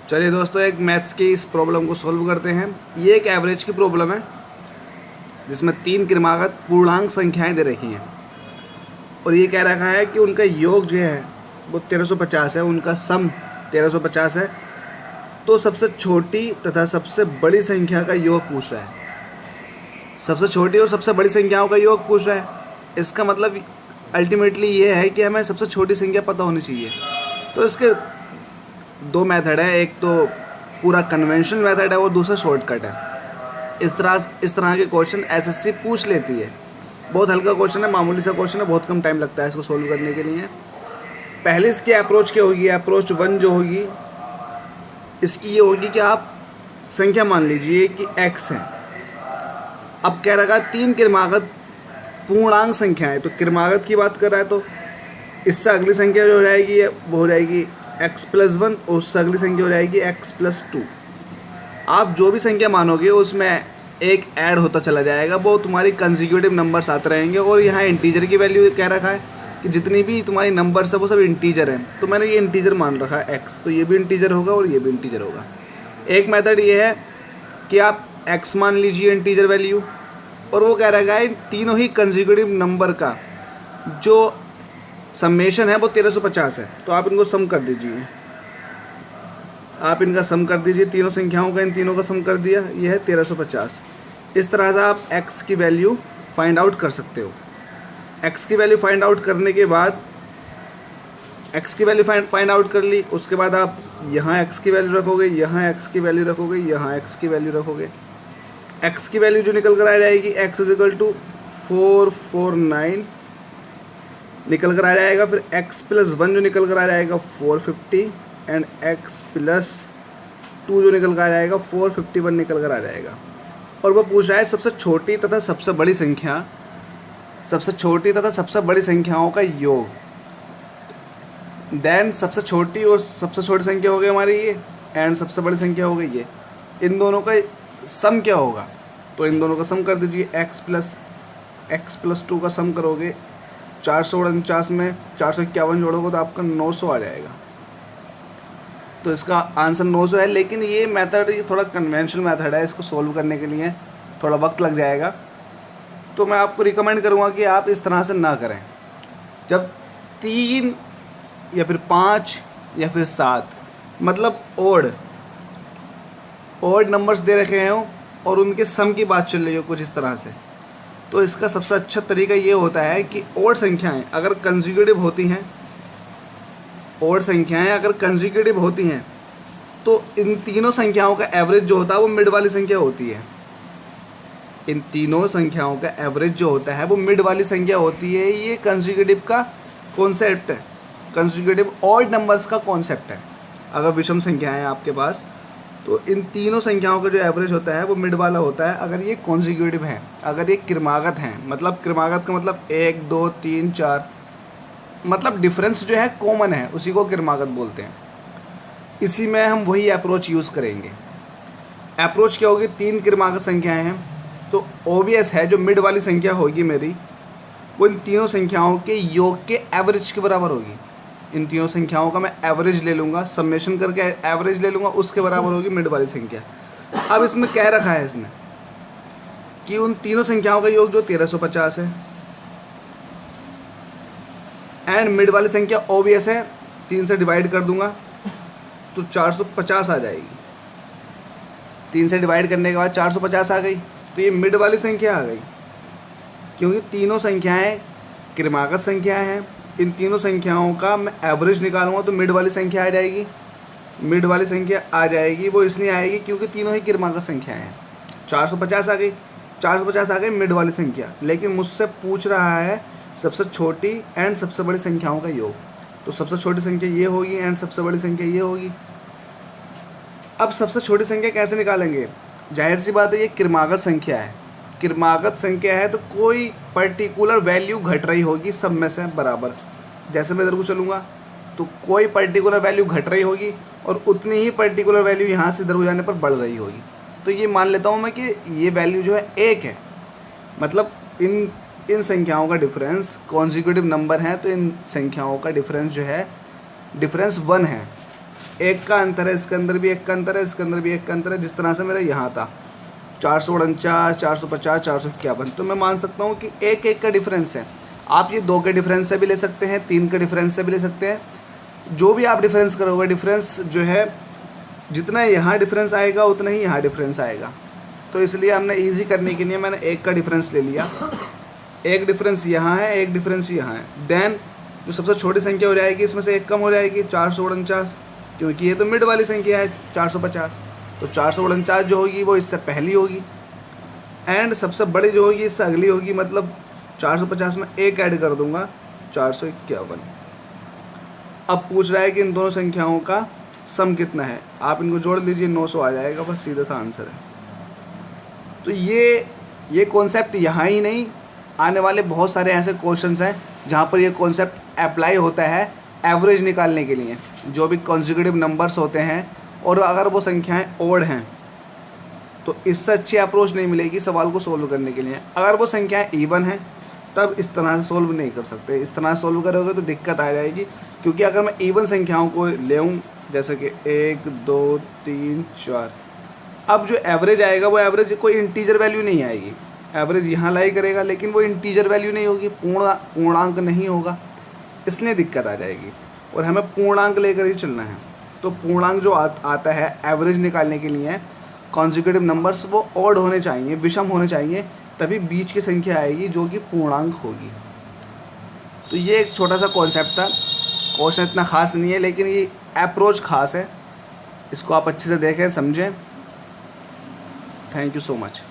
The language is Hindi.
चलिए दोस्तों, एक मैथ्स की इस प्रॉब्लम को सॉल्व करते हैं। ये एक एवरेज की प्रॉब्लम है जिसमें 3 क्रमागत पूर्णांक संख्याएं दे रखी हैं और ये कह रखा है कि उनका योग जो है वो 1350 है, उनका सम 1350 है। तो सबसे छोटी तथा सबसे बड़ी संख्या का योग पूछ रहा है। सबसे छोटी और सबसे बड़ी संख्याओं का योग पूछ रहा है। इसका मतलब अल्टीमेटली ये है कि हमें सबसे छोटी संख्या पता होनी चाहिए। तो इसके दो मेथड है, एक तो पूरा कन्वेंशनल मेथड है और दूसरा शॉर्टकट है। इस तरह के क्वेश्चन एसएससी पूछ लेती है। बहुत हल्का क्वेश्चन है, मामूली सा क्वेश्चन है, बहुत कम टाइम लगता है इसको सोल्व करने के लिए। पहले इसकी अप्रोच क्या होगी? अप्रोच 1 जो होगी इसकी ये होगी कि आप संख्या मान लीजिए कि x है। अब कह रखा है 3 क्रमागत पूर्णांक संख्या है, तो क्रमागत की बात कर रहा है तो इससे अगली संख्या जो हो जाएगी वो हो जाएगी x+1 और उससे अगली संख्या हो जाएगी x+2। आप जो भी संख्या मानोगे उसमें एक ऐड होता चला जाएगा, वो तुम्हारी कंसेक्यूटिव नंबर्स आते रहेंगे। और यहाँ इंटीजर की वैल्यू कह रखा है कि जितनी भी तुम्हारी नंबर्स है वो सब इंटीजर हैं। तो मैंने ये इंटीजर मान रखा है x, तो ये भी इंटीजर होगा और ये भी इंटीजर होगा। एक मेथड ये है कि आप x मान लीजिए इंटीजर वैल्यू, और वो कह रखा है तीनों ही कंसेक्यूटिव नंबर का जो समेशन है वो 1350 है। तो आप इनको सम कर दीजिए, आप इनका सम कर दीजिए, तीनों संख्याओं का इन तीनों का सम कर दिया, ये है 1350। इस तरह से आप x की वैल्यू फाइंड आउट कर सकते हो। x की वैल्यू फाइंड आउट करने के बाद x की वैल्यू फाइंड आउट कर ली, उसके बाद आप यहाँ x की वैल्यू रखोगे, यहाँ x की वैल्यू रखोगे, यहाँ x की वैल्यू रखोगे। x की वैल्यू जो निकल कर आ जाएगी x = 449 निकल कर आ जाएगा। फिर x+1 जो निकल कर आ जाएगा 450 एंड x+2 जो निकल कर आ जाएगा 451 निकल कर आ जाएगा। और वो पूछ रहा है सबसे छोटी तथा सबसे बड़ी संख्या, सबसे छोटी तथा सबसे बड़ी संख्याओं का योग। देन सबसे छोटी और सबसे छोटी संख्या हो गई हमारी ये, एंड सबसे बड़ी संख्या हो गई ये। इन दोनों का सम क्या होगा? तो इन दोनों का सम कर दीजिए। x+2 का सम करोगे 449 में 451 जोड़ोगे तो आपका 900 आ जाएगा। तो इसका आंसर 900 है। लेकिन ये मेथड थोड़ा कन्वेंशनल मेथड है, इसको सोल्व करने के लिए थोड़ा वक्त लग जाएगा। तो मैं आपको रिकमेंड करूँगा कि आप इस तरह से ना करें। जब 3 या फिर 5 या फिर 7 मतलब ओड नंबर्स दे रखे हैं और उनके सम की बात चल रही हो कुछ इस तरह से, तो इसका सबसे अच्छा तरीका ये होता है कि ओड संख्याएं अगर कंसेक्यूटिव होती हैं, ओड संख्याएं अगर कंसेक्यूटिव होती हैं तो इन तीनों संख्याओं का एवरेज जो होता है वो मिड वाली संख्या होती है। इन तीनों संख्याओं का एवरेज जो होता है वो मिड वाली संख्या होती है। ये कंसेक्यूटिव का कॉन्सेप्ट है, कंसेक्यूटिव ऑड नंबर्स का कॉन्सेप्ट है। अगर विषम संख्याएं आपके पास तो इन तीनों संख्याओं का जो एवरेज होता है वो मिड वाला होता है अगर ये कॉन्सेक्यूटिव हैं। अगर ये क्रमागत हैं, मतलब क्रमागत का मतलब 1 2 3 4 मतलब डिफरेंस जो है कॉमन है, उसी को क्रमागत बोलते हैं। इसी में हम वही अप्रोच यूज़ करेंगे। अप्रोच क्या होगी? 3 क्रमागत संख्याएं हैं तो ऑब्वियस है जो मिड वाली संख्या होगी मेरी वो इन तीनों संख्याओं के योग के एवरेज के बराबर होगी। इन तीनों संख्याओं का मैं एवरेज ले लूँगा, समेशन करके एवरेज ले लूँगा, उसके बराबर होगी मिड वाली संख्या। अब इसमें कह रखा है इसने कि उन तीनों संख्याओं का योग जो 1350 है एंड मिड वाली संख्या ऑब्वियस है, 3 से डिवाइड कर दूंगा तो 450 आ जाएगी। 3 से डिवाइड करने के बाद 450 आ गई, तो ये मिड वाली संख्या आ गई। क्योंकि तीनों संख्याएं क्रमागत संख्याएं हैं, इन तीनों संख्याओं का मैं एवरेज निकालूंगा तो मिड वाली संख्या आ जाएगी। मिड वाली संख्या आ जाएगी, वो इसलिए आएगी क्योंकि तीनों ही क्रमागत संख्याएं हैं। 450 आ गई, 450 आ गई मिड वाली संख्या। लेकिन मुझसे पूछ रहा है सबसे छोटी एंड सबसे बड़ी संख्याओं का योग, तो सबसे छोटी संख्या ये होगी एंड सबसे बड़ी संख्या ये होगी। अब सबसे छोटी संख्या कैसे निकालेंगे? जाहिर सी बात है ये क्रमागत संख्या है। क्रमागत संख्या है तो कोई पर्टिकुलर वैल्यू घट रही होगी सब में से बराबर। जैसे मैं इधर को चलूँगा तो कोई पर्टिकुलर वैल्यू घट रही होगी और उतनी ही पर्टिकुलर वैल्यू यहाँ से इधर को जाने पर बढ़ रही होगी। तो ये मान लेता हूँ मैं कि ये वैल्यू जो है 1 है, मतलब इन संख्याओं का डिफरेंस कॉन्सेक्यूटिव नंबर है तो इन संख्याओं का डिफरेंस जो है डिफरेंस 1 है। एक का अंतर है, इसके अंदर भी एक का अंतर है, इसके अंदर भी एक का अंतर है। जिस तरह से मेरा यहाँ था 449, 450, 451, तो मैं मान सकता हूँ कि एक एक का डिफरेंस है। आप ये 2 के डिफरेंस से भी ले सकते हैं, 3 के डिफरेंस से भी ले सकते हैं। जो भी आप डिफरेंस करोगे, डिफरेंस जो है जितना यहाँ डिफरेंस आएगा उतना ही यहाँ डिफरेंस आएगा। तो इसलिए हमने इजी करने के लिए मैंने एक का डिफरेंस ले लिया। एक डिफरेंस यहाँ है, एक डिफरेंस यहाँ है। देन जो सबसे छोटी संख्या हो जाएगी इसमें से एक कम हो जाएगी 449, क्योंकि ये तो मिड वाली संख्या है 450। तो 449 जो होगी वो इससे पहली होगी, एंड सबसे बड़ी जो होगी इससे अगली होगी। मतलब 450 में एक ऐड कर दूंगा 451। अब पूछ रहा है कि इन दोनों संख्याओं का सम कितना है। आप इनको जोड़ लीजिए, 900 आ जाएगा, बस सीधा सा आंसर है। तो ये कॉन्सेप्ट यहाँ ही नहीं, आने वाले बहुत सारे ऐसे क्वेश्चंस हैं जहाँ पर ये कॉन्सेप्ट अप्लाई होता है एवरेज निकालने के लिए। जो भी कॉन्जिक्यूटिव नंबर्स होते हैं और अगर वो संख्याएं ओड हैं तो इससे अच्छी अप्रोच नहीं मिलेगी सवाल को सोल्व करने के लिए। अगर वो संख्याएं इवन हैं तब इस तरह से सोल्व नहीं कर सकते। इस तरह से सोल्व करोगे तो दिक्कत आ जाएगी, क्योंकि अगर मैं इवन संख्याओं को लेऊँ जैसे कि 1, 2, 3, 4, अब जो एवरेज आएगा वो एवरेज कोई इंटीजर वैल्यू नहीं आएगी। एवरेज यहाँ लाई करेगा लेकिन वो इंटीजर वैल्यू नहीं होगी, पूर्णांक नहीं होगा, इसलिए दिक्कत आ जाएगी। और हमें पूर्णांक लेकर ही चलना है। तो पूर्णांक जो आता है एवरेज निकालने के लिए, कॉन्जिक्यूटिव नंबर्स वो ऑड होने चाहिए, विषम होने चाहिए, तभी बीच की संख्या आएगी जो कि पूर्णांक होगी। तो ये एक छोटा सा कॉन्सेप्ट था। क्वेश्चन इतना खास नहीं है लेकिन ये अप्रोच खास है। इसको आप अच्छे से देखें, समझें। Thank you so much.